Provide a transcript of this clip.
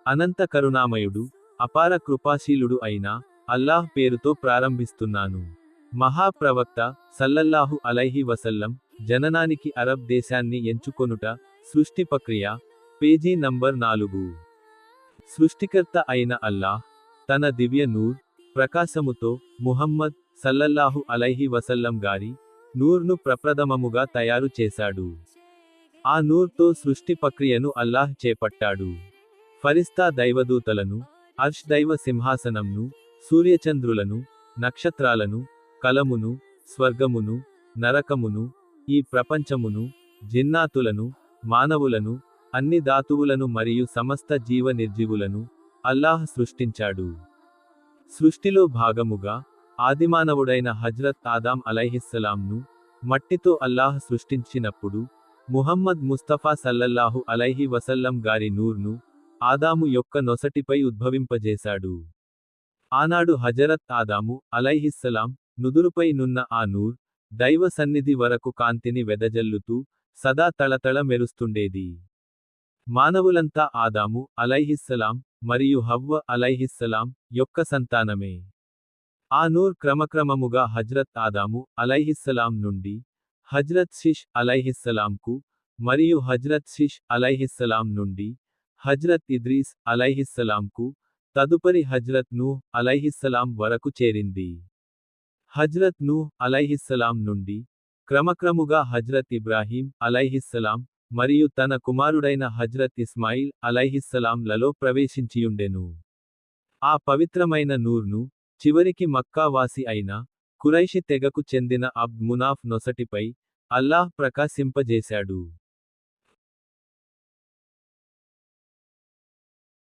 అనంత కరుణామయుడు, అపార కృపాశీలుడు అయిన అల్లాహ్ పేరుతో ప్రారంభిస్తున్నాను. మహాప్రవక్త సల్లల్లాహు అలైహి వసల్లం జననానికి అరబ్ దేశాన్ని ఎంచుకొనుట. సృష్టి ప్రక్రియ. Page number 4. సృష్టికర్త అయిన అల్లాహ్ తన దివ్య నూర్ ప్రకాశముతో ముహమ్మద్ సల్లల్లాహు అలైహి వసల్లం గారి నూర్ను ప్రప్రథమముగా తయారు చేశాడు. ఆ నూర్తో సృష్టి ప్రక్రియను అల్లాహ్ చేపట్టాడు. ఫరిస్తా దైవదూతలను, అర్ష్ దైవ సింహాసనంను, సూర్యచంద్రులను, నక్షత్రాలను, కలమును, స్వర్గమును, నరకమును, ఈ ప్రపంచమును, జిన్నాతులను, మానవులను, అన్ని ధాతువులను మరియు సమస్త జీవ నిర్జీవులను అల్లాహ్ సృష్టించాడు. సృష్టిలో భాగముగా ఆదిమానవుడైన హజ్రత్ ఆదాం అలైహిస్సలాంను మట్టితో అల్లాహ్ సృష్టించినప్పుడు ముహమ్మద్ ముస్తఫా సల్లల్లాహు అలైహి వసల్లం గారి నూర్ను ఆదాము యొక్క నొసటిపై ఉద్భవింపజేశాడు. ఆనాడు హజరత్ ఆదాము అలైహిస్సలాం నుదురుపై నున్న ఆ నూర్ దైవ సన్నిధి వరకు కాంతిని వెదజల్లుతూ సదా తళతళ మెరుస్తుండేది. మానవులంతా ఆదాము అలైహిస్సలాం మరియు హవ్వ అలైహిస్సలాం యొక్క సంతానమే. ఆ నూర్ క్రమక్రమముగా హజ్రత్ ఆదాము అలైహిస్సలాం నుండి హజ్రత్ షిష్ అలైహిస్సలాంకు మరియు హజ్రత్ షిష్ అలైహిస్సలాం నుండి హజ్రత్ ఇద్రీస్ అలైహిస్సలాంకు తదుపరి హజ్రత్ నూహ్ అలైహిస్సలాం వరకు చేరింది. హజ్రత్ నూహ్ అలైహిస్సలాం నుండి క్రమక్రముగా హజ్రత్ ఇబ్రాహీం అలైహిస్సలాం మరియు తన కుమారుడైన హజ్రత్ ఇస్మాయిల్ అలైహిస్సలాం లలో ప్రవేశించియుండెను. ఆ పవిత్రమైన నూర్ను చివరికి మక్కావాసి అయిన కురైషి తెగకు చెందిన అబ్ద్ మునాఫ్ నొసటిపై అల్లాహ్ ప్రకాశింపజేశాడు.